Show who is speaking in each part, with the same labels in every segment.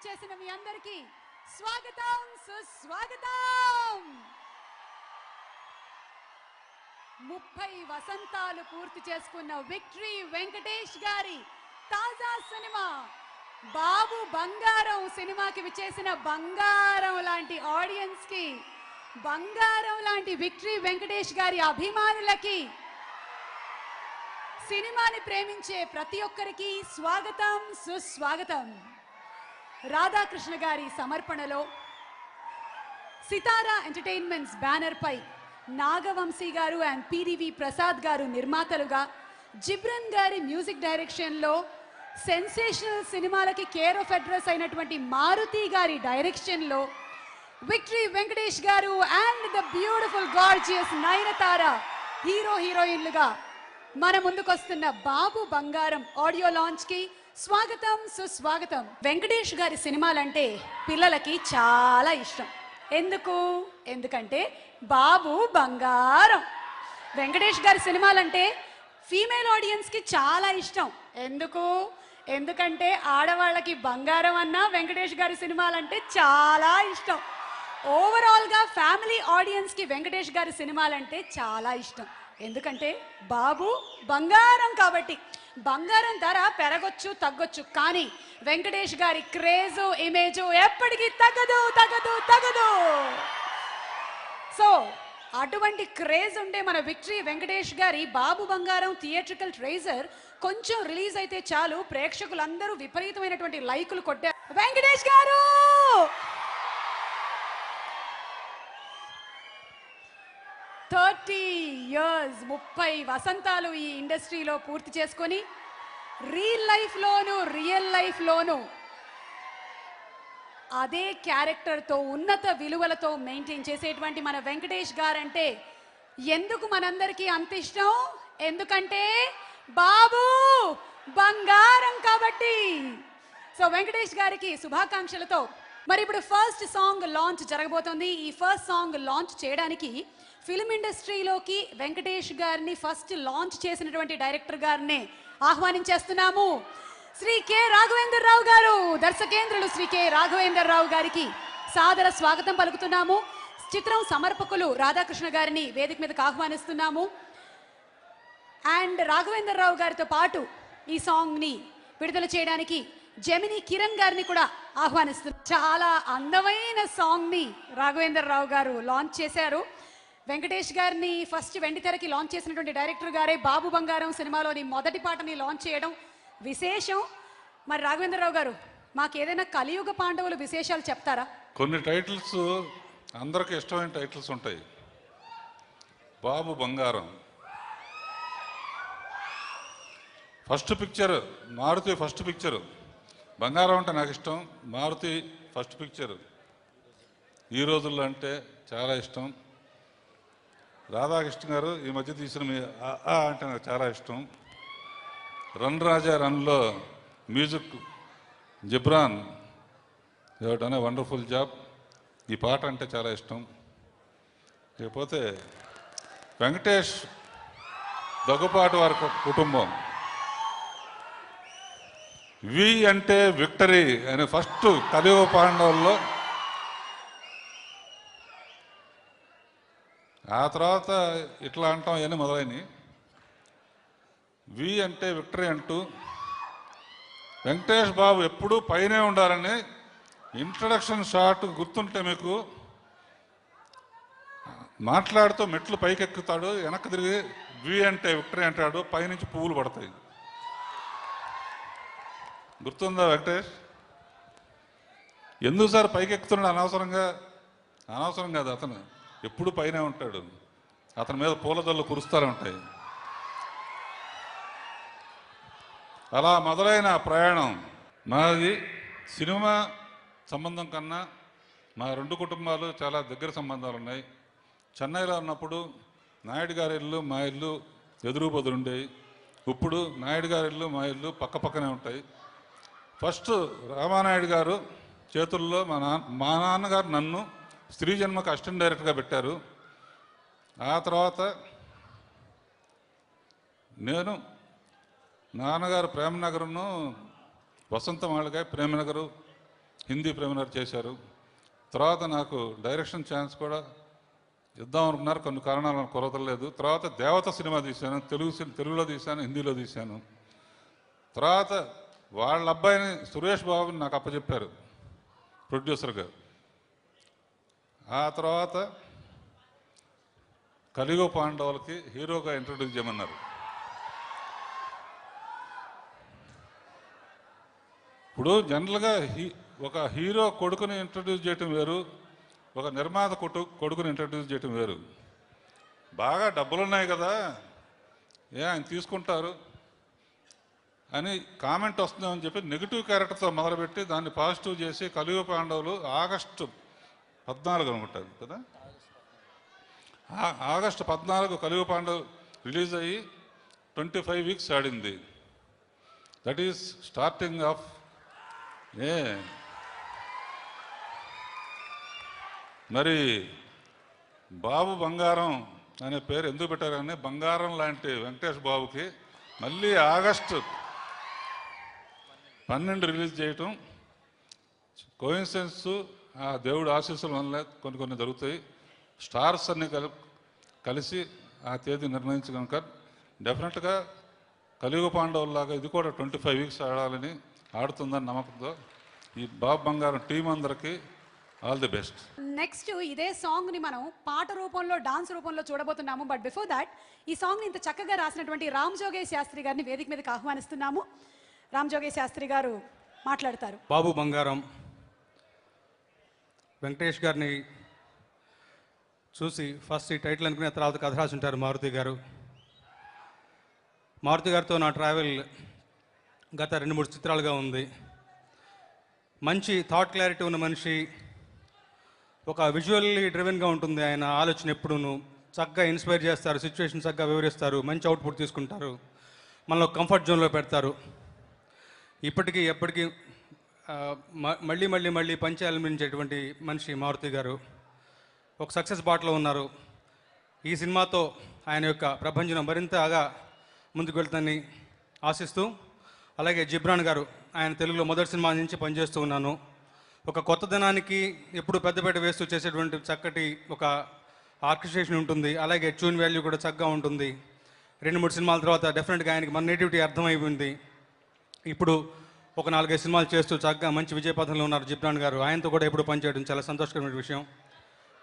Speaker 1: విచ్చేసిన మీ అందరికీ స్వాగతం సుస్వాగతం. 30 వసంతాలు పూర్తి చేసుకున్న విక్టరీ వెంకటేష్ గారి తాజా సినిమా బాబు బంగారం సినిమాకి విచ్చేసిన బంగారం లాంటి ఆడియన్స్ కి, బంగారం లాంటి విక్టరీ వెంకటేష్ గారి అభిమానులకి, సినిమాని ప్రేమించే ప్రతి ఒక్కరికి స్వాగతం సుస్వాగతం. రాధాకృష్ణ గారి సమర్పణలో సితారా ఎంటర్టైన్మెంట్స్ బ్యానర్ పై నాగవంశీ గారు అండ్ పిడివి ప్రసాద్ గారు నిర్మాతలుగా, జిబ్రన్ గారి మ్యూజిక్ డైరెక్షన్లో సెన్సేషనల్ సినిమాలకి కేర్ ఆఫ్ అడ్రస్ అయినటువంటి మారుతి గారి డైరెక్షన్లో విక్టరీ వెంకటేష్ గారు and the beautiful gorgeous Nayanthara hero హీరోయిన్లుగా మన ముందుకొస్తున్న బాబు బంగారం ఆడియో లాంచ్ కి స్వాగతం సుస్వాగతం. వెంకటేష్ గారి సినిమాలంటే పిల్లలకి చాలా ఇష్టం. ఎందుకంటే బాబు బంగారం. వెంకటేష్ గారి సినిమాలంటే ఫీమేల్ ఆడియన్స్ కి చాలా ఇష్టం. ఎందుకంటే ఆడవాళ్ళకి బంగారం అన్నా వెంకటేష్ గారి సినిమాలంటే చాలా ఇష్టం. ఓవరాల్ గా ఫ్యామిలీ ఆడియన్స్ కి వెంకటేష్ గారి సినిమాలంటే చాలా ఇష్టం. ఎందుకంటే బాబు బంగారం కాబట్టి. బంగారం ధర పెరగొచ్చు తగ్గొచ్చు, కానీ వెంకటేష్ గారి క్రేజు ఇమేజు ఎప్పటికీ తగ్గదు. సో అటువంటి క్రేజ్ ఉండే మన విక్టరీ వెంకటేష్ గారి బాబు బంగారం థియేట్రికల్ ట్రైజర్ కొంచెం రిలీజ్ అయితే చాలు ప్రేక్షకులందరూ విపరీతమైనటువంటి లైకులు కొట్టారు. వెంకటేష్ గారు 30 years 30 వసంతాలు ఈ ఇండస్ట్రీలో పూర్తి చేసుకొని రియల్ లైఫ్లోను అదే క్యారెక్టర్తో ఉన్నత విలువలతో మెయింటైన్ చేసేటువంటి మన వెంకటేష్ గారంటే ఎందుకు మనందరికీ అంత ఇష్టం? ఎందుకంటే బాబు బంగారం కాబట్టి. సో వెంకటేష్ గారికి శుభాకాంక్షలతో మరి ఇప్పుడు ఫస్ట్ సాంగ్ లాంచ్ జరగబోతోంది. ఈ ఫస్ట్ సాంగ్ లాంచ్ చేయడానికి ఫిల్మ్ ఇండస్ట్రీలోకి వెంకటేష్ గారిని ఫస్ట్ లాంచ్ చేసినటువంటి డైరెక్టర్ గారిని ఆహ్వానించేస్తున్నాము. శ్రీ కె రాఘవేంద్రరావు గారు, దర్శకేంద్రులు శ్రీ కె రాఘవేంద్రరావు గారికి సాదర స్వాగతం పలుకుతున్నాము. చిత్రం సమర్పకులు రాధాకృష్ణ గారిని వేదిక మీదకి ఆహ్వానిస్తున్నాము. అండ్ రాఘవేంద్రరావు గారితో పాటు ఈ సాంగ్ని విడుదల చేయడానికి జెమిని కిరణ్ గారిని కూడా ఆహ్వానిస్తున్నారు. చాలా అందమైన సాంగ్ని రాఘవేంద్రరావు గారు లాంచ్ చేశారు. వెంకటేష్ గారిని ఫస్ట్ వెండితెరకి లాంచ్ చేసినటువంటి డైరెక్టర్ గారే బాబు బంగారం సినిమాలోని మొదటి పాటని లాంచ్ చేయడం విశేషం. మరి రాఘవేంద్రరావు గారు, మాకు ఏదైనా కలియుగ పాండవులు విశేషాలు చెప్తారా?
Speaker 2: కొన్ని టైటిల్స్ అందరికి ఇష్టమైన టైటిల్స్ ఉంటాయి. Babu Bangaram first picture, Maruthi first picture. Bangaram అంటే నాకు ఇష్టం, మారుతి ఫస్ట్ పిక్చర్. ఈ రోజుల్లో అంటే చాలా ఇష్టం. రాధాకృష్ణ గారు ఈ మధ్య తీసిన అంటే నాకు చాలా ఇష్టం. రన్ రాజా రన్లో music Ghibran done a wonderful job. ఈ పాట అంటే చాలా ఇష్టం. లేకపోతే వెంకటేష్ దగ్గుపాటి వారి కుటుంబం. వి అంటే విక్టరీ అని ఫస్ట్ కలియుగ పాండవుల్లో, ఆ తర్వాత ఇట్లా అంటాం అవన్నీ మొదలైనవి. వి అంటే విక్టరీ అంటూ వెంకటేష్ బాబు ఎప్పుడూ పైనే ఉండాలని ఇంట్రడక్షన్ షాట్ గుర్తుంటే మీకు, మాట్లాడుతూ మెట్లు పైకెక్కుతాడు, వెనక్కి తిరిగి వి అంటే విక్టరీ అంటాడు, పైనుంచి పువ్వులు పడతాయి. గుర్తుందా వెంకటేష్? ఎందుకు సార్ పైకెక్కుతున్నాడు అనవసరం కాదు, అతను ఎప్పుడు పైనే ఉంటాడు. అతని మీద పూలదళ్ళు కురుస్తూనే ఉంటాయి. అలా మొదలైన ప్రయాణం మాది. సినిమా సంబంధం కన్నా మా రెండు కుటుంబాలు చాలా దగ్గర సంబంధాలు ఉన్నాయి. చెన్నైలో ఉన్నప్పుడు నాయుడు గారి ఇల్లు మా ఇల్లు ఎదురు బదులు ఉండేవి. ఇప్పుడు నాయుడు గారి ఇల్లు మా ఇల్లు పక్కనే ఉంటాయి. ఫస్ట్ రామానాయుడు గారు చేతుల్లో మా నాన్నగారు నన్ను స్త్రీ జన్మకు అసిస్టెంట్ డైరెక్టర్గా పెట్టారు. ఆ తర్వాత నేను నాన్నగారు ప్రేమనగర్ను వసంత మాళిక ప్రేమనగరు హిందీ ప్రీమియర్ చేశారు. తర్వాత నాకు డైరెక్షన్ ఛాన్స్ కూడా ఇద్దాం అనుకున్నారు, కొన్ని కారణాలు నాకు కుదరలేదు. తర్వాత దేవత సినిమా తీశాను, తెలుగులో తీశాను, హిందీలో తీశాను. తర్వాత వాళ్ళ అబ్బాయిని సురేష్ బాబుని నాకు అప్పచెప్పారు ప్రొడ్యూసర్గా. ఆ తర్వాత కలియుగ పాండవులకి హీరోగా ఇంట్రొడ్యూస్ చేయమన్నారు. ఇప్పుడు జనరల్గా ఒక హీరో కొడుకుని ఇంట్రడ్యూస్ చేయటం వేరు, ఒక నిర్మాత కొడుకుని ఇంట్రడ్యూస్ చేయటం వేరు. బాగా డబ్బులు ఉన్నాయి కదా, ఆయన తీసుకుంటారు అని కామెంట్ వస్తుందని చెప్పి నెగిటివ్ క్యారెక్టర్తో మొదలుపెట్టి దాన్ని పాజిటివ్ చేసి కలియుగ పాండవులు ఆగస్టు 14 అనుకుంటారు కదా, ఆగస్టు 14 కలియుగ పాండవులు రిలీజ్ అయ్యి 25 వీక్స్ ఆడింది. దట్ ఈస్ స్టార్టింగ్ ఆఫ్ మరి బాబు బంగారం అనే పేరు ఎందుకు పెట్టారని, బంగారం లాంటి వెంకటేష్ బాబుకి మళ్ళీ ఆగస్టు 12 రిలీజ్ చేయటం కోయిన్సిడెన్స్, ఆ దేవుడు ఆశీస్సుల వల్ల కొన్ని జరుగుతాయి. స్టార్స్ అన్ని కలిసి ఆ తేదీ నిర్ణయించి కనుక డెఫినెట్గా కలియుగ పాండవుల్లాగా ఇది కూడా 25 వీక్స్ ఆడాలని, ఆడుతుందని నమ్మకంతో ఈ బాబు బంగారం టీం అందరికీ ఆల్ ది బెస్ట్.
Speaker 1: నెక్స్ట్ ఇదే సాంగ్ని మనం పాట రూపంలో, డాన్స్ రూపంలో చూడబోతున్నాము. బట్ బిఫోర్ దాట్ ఈ సాంగ్ని ఇంత చక్కగా రాసినటువంటి రామ్ జోగేష్ శాస్త్రి గారిని వేదిక మీదకి ఆహ్వానిస్తున్నాము. రామ్ జోగేష్ శాస్త్రి గారు మాట్లాడతారు.
Speaker 3: బాబు బంగారం వెంకటేష్ గారిని చూసి ఫస్ట్ ఈ టైటిల్ అనుకునే తర్వాత కథ రాసి ఉంటారు మారుతి గారు. మారుతి గారితో నా ట్రావెల్ గత 2-3 చిత్రాలుగా ఉంది. మంచి థాట్ క్లారిటీ ఉన్న మనిషి, ఒక విజువల్లీ డ్రివెన్గా ఉంటుంది ఆయన ఆలోచన. ఎప్పుడూను చక్కగా ఇన్స్పైర్ చేస్తారు, సిచ్యువేషన్ చక్కగా వివరిస్తారు, మంచి అవుట్పుట్ తీసుకుంటారు, మనలో కంఫర్ట్ జోన్లో పెడతారు. ఇప్పటికీ ఎప్పటికీ మళ్ళీ మళ్ళీ మళ్ళీ పంచేయాలనిపించేటువంటి మనిషి మారుతి గారు. ఒక సక్సెస్ బాటలో ఉన్నారు. ఈ సినిమాతో ఆయన యొక్క ప్రభంజనం మరింతగా ముందుకు వెళ్తుందని ఆశిస్తూ, అలాగే జిబ్రాన్ గారు, ఆయన తెలుగులో మొదటి సినిమా నుంచి పనిచేస్తూ ఉన్నాను. ఒక కొత్త దినానికి ఎప్పుడు పెద్దపేట వేస్తూ చేసేటువంటి చక్కటి ఒక ఆర్కెస్ట్రేషన్ ఉంటుంది, అలాగే ట్యూన్ వాల్యూ కూడా చక్కగా ఉంటుంది. 2-3 సినిమాల తర్వాత డెఫినెట్గా ఆయనకి మన నేటివిటీ అర్థమైపోయింది. ఇప్పుడు ఒక 4-5 సినిమాలు చేస్తూ చక్కగా మంచి విజయపథంలో ఉన్నారు జిబ్రాన్ గారు. ఆయనతో కూడా ఎప్పుడు పనిచేయడం చాలా సంతోషకరమైన విషయం.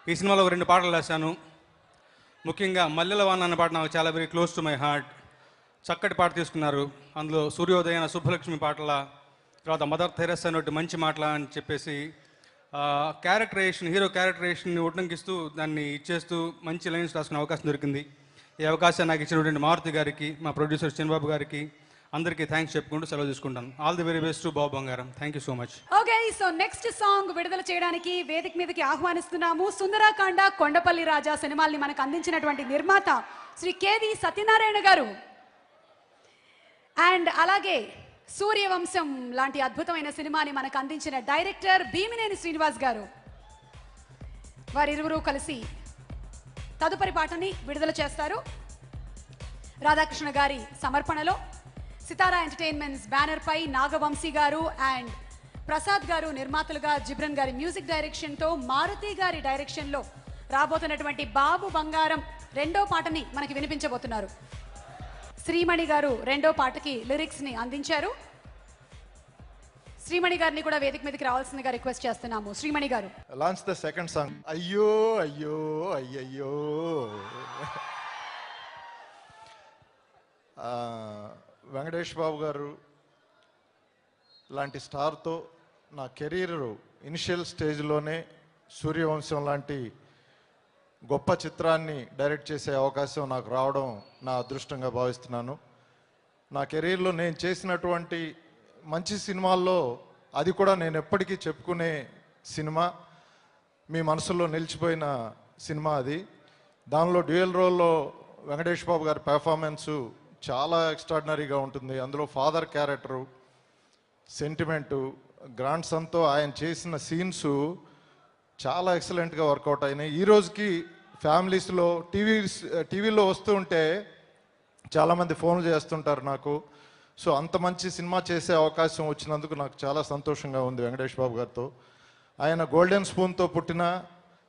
Speaker 3: ఈ సినిమాలో 2 పాటలు రాశాను. ముఖ్యంగా మల్లెల వాన అనే పాట నాకు చాలా very close to my heart. చక్కటి పాట తీసుకున్నారు. అందులో సూర్యోదయన శుభలక్ష్మి పాటల, తర్వాత మదర్ థెరెస్సా అనేటి మంచి మాటల అని చెప్పేసి క్యారెక్టరైజేషన్, హీరో క్యారెక్టరైజేషన్ని ఉటంకిస్తూ దాన్ని ఇచ్చేస్తూ మంచి లైన్స్ రాసుకునే అవకాశం దొరికింది. ఈ అవకాశం నాకు ఇచ్చినటువంటి మారుతి గారికి, మా ప్రొడ్యూసర్ చిన్నబాబు గారికి అందరికీ థ్యాంక్స్ చెప్పుకుంటూ సెలవు తీసుకుంటాను. All the very best to Babu Bangaram. Thank you so much.
Speaker 1: Okay, so next song విడుదల చేయడానికి వేదిక మీదకి ఆహ్వానిస్తున్నాము. సుందరాకాండ, కొండపల్లి రాజా సినిమాల్ని మనకు అందించినటువంటి నిర్మాత శ్రీ కేవి సత్యనారాయణ గారు, అండ్ అలాగే సూర్యవంశం లాంటి అద్భుతమైన సినిమాని మనకు అందించిన డైరెక్టర్ భీమినేని శ్రీనివాస్ గారు. వారిరువురు కలిసి తదుపరి పాటని విడుదల చేస్తారు. రాధాకృష్ణ గారి సమర్పణలో సితారా ఎంటర్టైన్మెంట్స్ బ్యానర్ పై నాగవంశీ గారు అండ్ ప్రసాద్ గారు నిర్మాతలుగా, జిబ్రన్ గారి మ్యూజిక్ డైరెక్షన్తో, మారుతి గారి డైరెక్షన్లో రాబోతున్నటువంటి బాబు బంగారం 2వ పాటని మనకి వినిపించబోతున్నారు. శ్రీమణి గారు 2వ పాటకి లిరిక్స్ని అందించారు. శ్రీమణి గారిని కూడా వేదిక మీదకి రావాల్సిందిగా రిక్వెస్ట్ చేస్తున్నాము. శ్రీమణి గారు,
Speaker 4: లాంచ్ ద సెకండ్ సాంగ్. అయ్యో అయ్యో అయ్యయ్యో. వెంకటేష్ బాబు గారు లాంటి స్టార్తో నా కెరీర్ ఇనిషియల్ స్టేజ్లోనే సూర్యవంశం లాంటి గొప్ప చిత్రాన్ని డైరెక్ట్ చేసే అవకాశం నాకు రావడం నా అదృష్టంగా భావిస్తున్నాను. నా కెరీర్లో నేను చేసినటువంటి మంచి సినిమాల్లో అది కూడా నేను ఎప్పటికీ చెప్పుకునే సినిమా, మీ మనసులో నిలిచిపోయిన సినిమా అది. దానిలో డ్యూయల్ రోల్లో వెంకటేష్ బాబు గారి పెర్ఫార్మెన్సు చాలా ఎక్స్ట్రాడినరీగా ఉంటుంది. అందులో ఫాదర్ క్యారెక్టరు, సెంటిమెంటు, గ్రాండ్ సన్తో ఆయన చేసిన సీన్స్ చాలా ఎక్సలెంట్గా వర్కౌట్ అయినాయి. ఈ రోజుకి ఫ్యామిలీస్లో టీవీలో వస్తూ ఉంటే చాలామంది ఫోన్లు చేస్తుంటారు నాకు, సో అంత మంచి సినిమా చేసే అవకాశం వచ్చినందుకు నాకు చాలా సంతోషంగా ఉంది వెంకటేష్ బాబు గారితో. ఆయన గోల్డెన్ స్పూన్తో పుట్టిన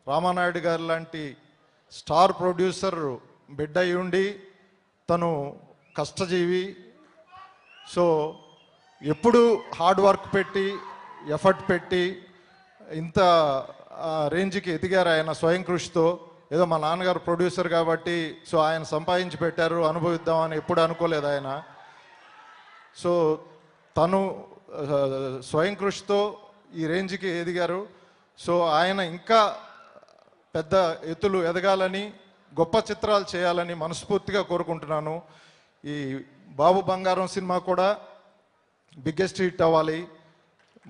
Speaker 4: రామానాయుడు గారు లాంటి స్టార్ ప్రొడ్యూసర్ బిడ్డ అయి ఉండి తను కష్టజీవి. సో ఎప్పుడు హార్డ్ వర్క్ పెట్టి ఎఫర్ట్ పెట్టి ఇంత రేంజ్కి ఎదిగారు ఆయన స్వయం కృషితో. ఏదో మా నాన్నగారు ప్రొడ్యూసర్ కాబట్టి సో ఆయన సంపాదించి పెట్టారు అనుభవిద్దామని ఎప్పుడు అనుకోలేదు ఆయన. సో తను స్వయం కృషితో ఈ రేంజ్కి ఎదిగారు. సో ఆయన ఇంకా పెద్ద ఎత్తులు ఎదగాలని గొప్ప చిత్రాలు చేయాలని మనస్ఫూర్తిగా కోరుకుంటున్నాను. ఈ బాబు బంగారం సినిమా కూడా బిగ్గెస్ట్ హిట్ అవ్వాలి.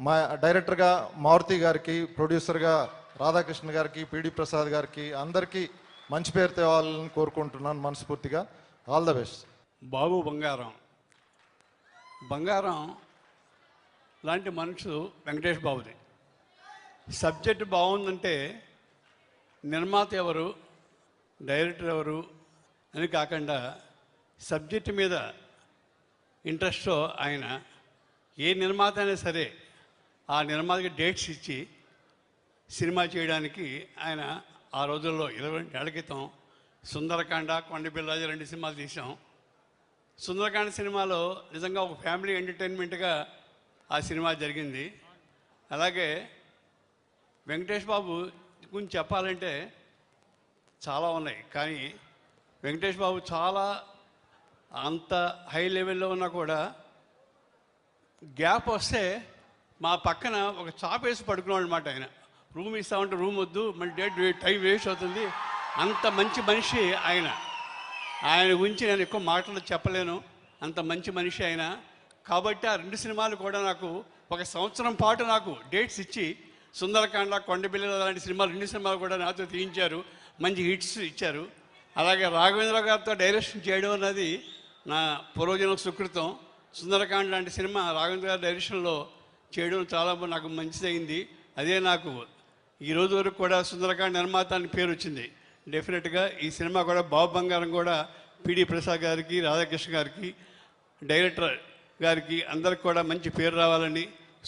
Speaker 4: మా డైరెక్టర్గా మారుతి గారికి, ప్రొడ్యూసర్గా రాధాకృష్ణ గారికి, పిడి ప్రసాద్ గారికి అందరికీ మంచి పేరు తేవాలని కోరుకుంటున్నాను మనస్ఫూర్తిగా. All the best.
Speaker 5: బాబు బంగారం లాంటి మనసు వెంకటేష్ బాబుది. సబ్జెక్ట్ బాగుందంటే నిర్మాత ఎవరు, డైరెక్టర్ ఎవరు అని కాకుండా సబ్జెక్ట్ మీద ఇంట్రెస్ట్తో ఆయన ఏ నిర్మాత అయినా సరే ఆ నిర్మాతకి డేట్స్ ఇచ్చి సినిమా చేయడానికి ఆయన ఆ రోజుల్లో 20 ఏళ్ల క్రితం సుందరకాండ, కొండపిల్ల 2 సినిమాలు తీసాం. సుందరకాండ సినిమాలో నిజంగా ఒక ఫ్యామిలీ ఎంటర్టైన్మెంట్గా ఆ సినిమా జరిగింది. అలాగే వెంకటేష్ బాబు గురించి చెప్పాలంటే చాలా ఉన్నాయి, కానీ వెంకటేష్ బాబు చాలా అంత హై లెవెల్లో ఉన్నా కూడా గ్యాప్ వస్తే మా పక్కన ఒక చాప వేసి పడుకున్నాడు అనమాట. ఆయన రూమ్ ఇస్తామంటే రూమ్ వద్దు, మళ్ళీ టైం వేస్ట్ అవుతుంది. అంత మంచి మనిషి ఆయన. ఆయన గురించి నేను ఎక్కువ మాటలు చెప్పలేను, అంత మంచి మనిషి ఆయన. కాబట్టి ఆ 2 సినిమాలు కూడా నాకు 1 సంవత్సరం పాటు నాకు డేట్స్ ఇచ్చి సుందరకాండ, కొండపిల్ల లాంటి సినిమాలు 2 సినిమాలు కూడా నాతో తీయించారు, మంచి హిట్స్ ఇచ్చారు. అలాగే రాఘవేంద్ర గారితో డైరెక్షన్ చేయడం అన్నది నా పూర్వజన్మ సుకృతం. సుందరకాండ లాంటి సినిమా రాఘవేంద్ర గారి డైరెక్షన్లో చేయడం చాలా నాకు మంచిదైంది. అదే నాకు ఈరోజు వరకు కూడా సుందరకాండ నిర్మాత అని పేరు వచ్చింది. డెఫినెట్గా ఈ సినిమా కూడా బాబు బంగారం కూడా పిడి ప్రసాద్ గారికి, రాధాకృష్ణ గారికి, డైరెక్టర్ గారికి అందరికి కూడా మంచి పేరు రావాలని,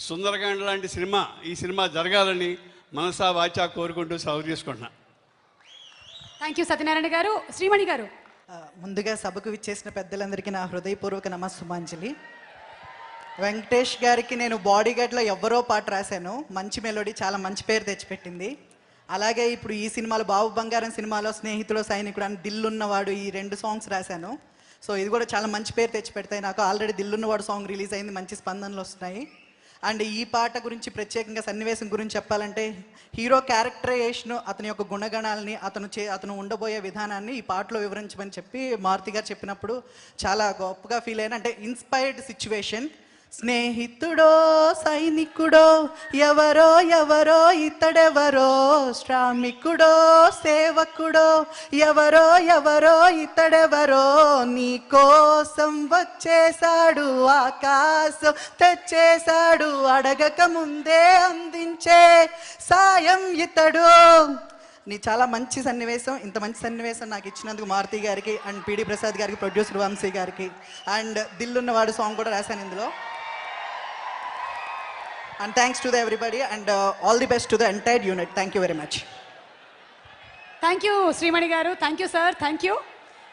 Speaker 5: సుందరకాండ లాంటి సినిమా ఈ సినిమా జరగాలని మనసా వాచా కోరుకుంటూ సెలవు తీసుకుంటున్నా.
Speaker 1: థ్యాంక్ యూ సత్యనారాయణ గారు. శ్రీమణి గారు.
Speaker 6: ముందుగా సభకు విచ్చేసిన పెద్దలందరికీ నా హృదయపూర్వక నమస్సుమాంజలి. వెంకటేష్ గారికి నేను బాడీగార్డ్లో ఎవ్వరో పాట రాశాను, మంచి మెలోడీ, చాలా మంచి పేరు తెచ్చిపెట్టింది. అలాగే ఇప్పుడు ఈ సినిమాలో బాబు బంగారం సినిమాలో స్నేహితుడు, సైనికుడు అని దిల్లున్నవాడు ఈ 2 సాంగ్స్ రాశాను. సో ఇది కూడా చాలా మంచి పేరు తెచ్చిపెడతాయి నాకు. ఆల్రెడీ దిల్లున్నవాడు సాంగ్ రిలీజ్ అయింది, మంచి స్పందనలు వస్తున్నాయి. అండ్ ఈ పాట గురించి ప్రత్యేకంగా సన్నివేశం గురించి చెప్పాలంటే హీరో క్యారెక్టరైజేషన్, అతని యొక్క గుణగణాలని, అతను ఉండబోయే విధానాన్ని ఈ పాటలో వివరించమని చెప్పి మారుతి గారు చెప్పినప్పుడు చాలా గొప్పగా ఫీల్ అయినా. అంటే ఇన్స్పైర్డ్ సిచ్యువేషన్. స్నేహితుడో సైనికుడో ఎవరో ఎవరో ఇతడెవరో, శ్రామికుడో సేవకుడో ఎవరో ఎవరో ఇతడెవరో, నీ కోసం వచ్చేశాడు ఆకాశం తెచ్చేశాడు, అడగక ముందే అందించే సాయం ఇతడు. నీ చాలా మంచి సన్నివేశం. ఇంత మంచి సన్నివేశం నాకు ఇచ్చినందుకు మారుతి గారికి అండ్ పిడి ప్రసాద్ గారికి, ప్రొడ్యూసర్ వంశీ గారికి. అండ్ దిల్లున్నవాడు సాంగ్ కూడా రాశాను ఇందులో. And thanks to everybody and all the best to the entire unit. Thank you very much.
Speaker 1: Thank you Shreemani గారు. Thank you sir. Thank you.